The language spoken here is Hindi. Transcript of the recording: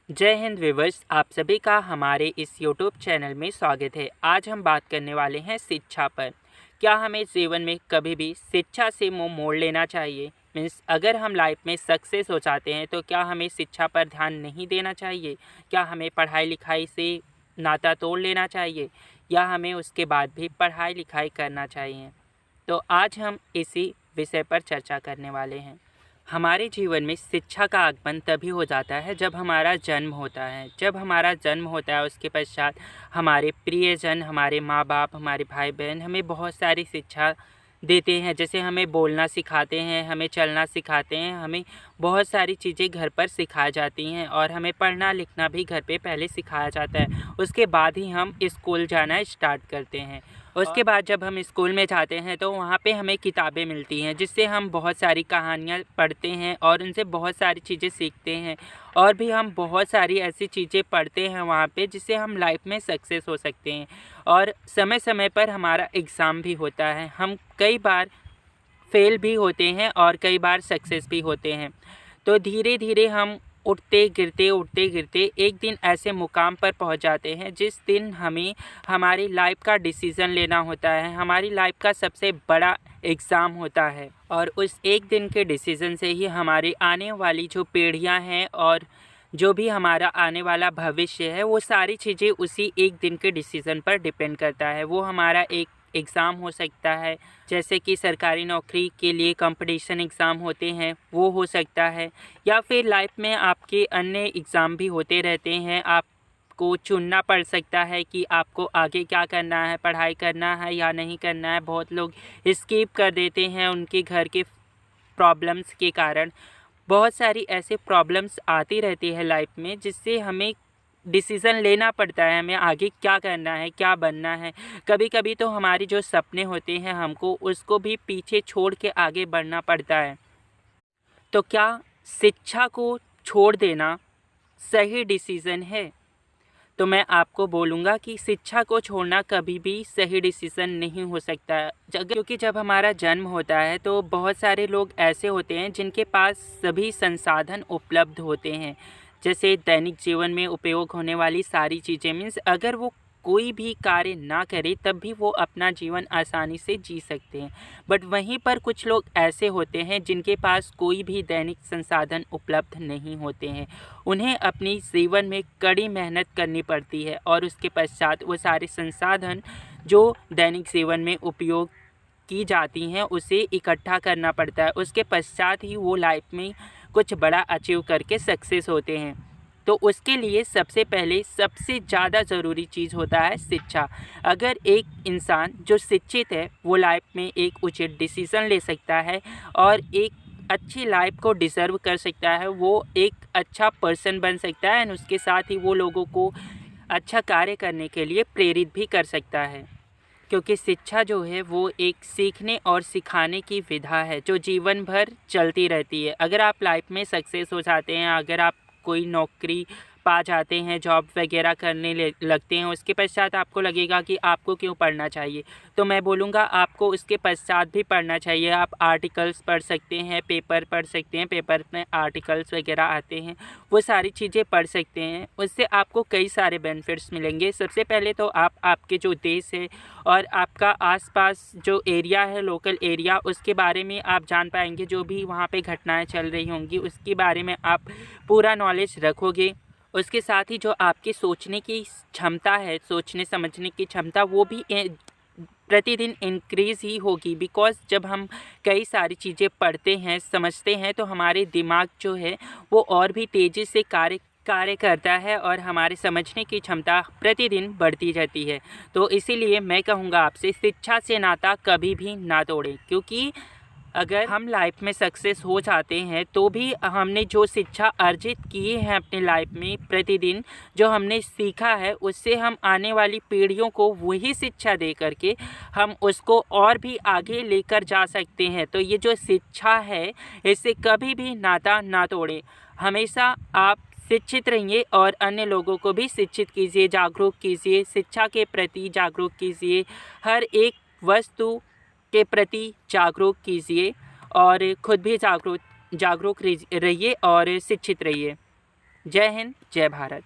जय हिंद व्यूअर्स, आप सभी का हमारे इस यूट्यूब चैनल में स्वागत है। आज हम बात करने वाले हैं शिक्षा पर। क्या हमें जीवन में कभी भी शिक्षा से मुंह मोड़ लेना चाहिए? मीन्स अगर हम लाइफ में सक्सेस हो जाते हैं तो क्या हमें शिक्षा पर ध्यान नहीं देना चाहिए? क्या हमें पढ़ाई लिखाई से नाता तोड़ लेना चाहिए या हमें उसके बाद भी पढ़ाई लिखाई करना चाहिए? तो आज हम इसी विषय पर चर्चा करने वाले हैं। हमारे जीवन में शिक्षा का आगमन तभी हो जाता है जब हमारा जन्म होता है। जब हमारा जन्म होता है उसके पश्चात हमारे प्रियजन, हमारे माँ बाप, हमारे भाई बहन हमें बहुत सारी शिक्षा देते हैं। जैसे हमें बोलना सिखाते हैं, हमें चलना सिखाते हैं, हमें बहुत सारी चीज़ें घर पर सिखाई जाती हैं और हमें पढ़ना लिखना भी घर पे पहले सिखाया जाता है। उसके बाद ही हम स्कूल जाना स्टार्ट करते हैं। उसके बाद जब हम स्कूल में जाते हैं तो वहाँ पे हमें किताबें मिलती हैं जिससे हम बहुत सारी कहानियाँ पढ़ते हैं और उनसे बहुत सारी चीज़ें सीखते हैं। और भी हम बहुत सारी ऐसी चीज़ें पढ़ते हैं वहाँ पे जिससे हम लाइफ में सक्सेस हो सकते हैं। और समय समय पर हमारा एग्ज़ाम भी होता है। हम कई बार फेल भी होते हैं और कई बार सक्सेस भी होते हैं। तो धीरे धीरे हम उठते गिरते एक दिन ऐसे मुकाम पर पहुंच जाते हैं जिस दिन हमें हमारी लाइफ का डिसीज़न लेना होता है। हमारी लाइफ का सबसे बड़ा एग्ज़ाम होता है और उस एक दिन के डिसीज़न से ही हमारी आने वाली जो पीढ़ियां हैं और जो भी हमारा आने वाला भविष्य है वो सारी चीज़ें उसी एक दिन के डिसीज़न पर डिपेंड करता है। वो हमारा एक एग्ज़ाम हो सकता है, जैसे कि सरकारी नौकरी के लिए कंपटीशन एग्ज़ाम होते हैं वो हो सकता है, या फिर लाइफ में आपके अन्य एग्ज़ाम भी होते रहते हैं। आपको चुनना पड़ सकता है कि आपको आगे क्या करना है, पढ़ाई करना है या नहीं करना है। बहुत लोग स्किप कर देते हैं उनके घर के प्रॉब्लम्स के कारण। बहुत सारी ऐसे प्रॉब्लम्स आती रहती है लाइफ में जिससे हमें डिसीज़न लेना पड़ता है, हमें आगे क्या करना है, क्या बनना है। कभी कभी तो हमारी जो सपने होते हैं हमको उसको भी पीछे छोड़ के आगे बढ़ना पड़ता है। तो क्या शिक्षा को छोड़ देना सही डिसीज़न है? तो मैं आपको बोलूँगा कि शिक्षा को छोड़ना कभी भी सही डिसीज़न नहीं हो सकता है। क्योंकि जब हमारा जन्म होता है तो बहुत सारे लोग ऐसे होते हैं जिनके पास सभी संसाधन उपलब्ध होते हैं, जैसे दैनिक जीवन में उपयोग होने वाली सारी चीज़ें। मीन्स अगर वो कोई भी कार्य ना करे तब भी वो अपना जीवन आसानी से जी सकते हैं। बट वहीं पर कुछ लोग ऐसे होते हैं जिनके पास कोई भी दैनिक संसाधन उपलब्ध नहीं होते हैं। उन्हें अपनी जीवन में कड़ी मेहनत करनी पड़ती है और उसके पश्चात वो सारे संसाधन जो दैनिक जीवन में उपयोग की जाती हैं उसे इकट्ठा करना पड़ता है। उसके पश्चात ही वो लाइफ में कुछ बड़ा अचीव करके सक्सेस होते हैं। तो उसके लिए सबसे पहले सबसे ज़्यादा ज़रूरी चीज़ होता है शिक्षा। अगर एक इंसान जो शिक्षित है वो लाइफ में एक उचित डिसीज़न ले सकता है और एक अच्छी लाइफ को डिज़र्व कर सकता है, वो एक अच्छा पर्सन बन सकता है और उसके साथ ही वो लोगों को अच्छा कार्य करने के लिए प्रेरित भी कर सकता है। क्योंकि शिक्षा जो है वो एक सीखने और सिखाने की विधा है जो जीवन भर चलती रहती है। अगर आप लाइफ में सक्सेस हो जाते हैं, अगर आप कोई नौकरी पा जाते हैं, जॉब वगैरह करने लगते हैं, उसके पश्चात आपको लगेगा कि आपको क्यों पढ़ना चाहिए। तो मैं बोलूँगा आपको उसके पश्चात भी पढ़ना चाहिए। आप आर्टिकल्स पढ़ सकते हैं, पेपर पढ़ सकते हैं, पेपर में आर्टिकल्स वगैरह आते हैं, वो सारी चीज़ें पढ़ सकते हैं। उससे आपको कई सारे बेनिफिट्स मिलेंगे। सबसे पहले तो आप आपके जो देश है और आपका आसपास जो एरिया है, लोकल एरिया, उसके बारे में आप जान पाएंगे। जो भी वहाँ पे घटनाएं चल रही होंगी उसके बारे में आप पूरा नॉलेज रखोगे। उसके साथ ही जो आपकी सोचने की क्षमता है, सोचने समझने की क्षमता, वो भी प्रतिदिन इंक्रीज़ ही होगी। बिकॉज़ जब हम कई सारी चीज़ें पढ़ते हैं, समझते हैं, तो हमारे दिमाग जो है वो और भी तेज़ी से कार्य करता है और हमारे समझने की क्षमता प्रतिदिन बढ़ती जाती है। तो इसीलिए मैं कहूँगा आपसे, शिक्षा से नाता कभी भी ना तोड़ें। क्योंकि अगर हम लाइफ में सक्सेस हो जाते हैं तो भी हमने जो शिक्षा अर्जित की है अपनी लाइफ में, प्रतिदिन जो हमने सीखा है, उससे हम आने वाली पीढ़ियों को वही शिक्षा दे करके हम उसको और भी आगे लेकर जा सकते हैं। तो ये जो शिक्षा है इससे कभी भी नाता ना तोड़ें। हमेशा आप शिक्षित रहिए और अन्य लोगों को भी शिक्षित कीजिए, जागरूक कीजिए, शिक्षा के प्रति जागरूक कीजिए, हर एक वस्तु के प्रति जागरूक कीजिए और खुद भी जागरूक रहिए और शिक्षित रहिए। जय हिंद। जय भारत।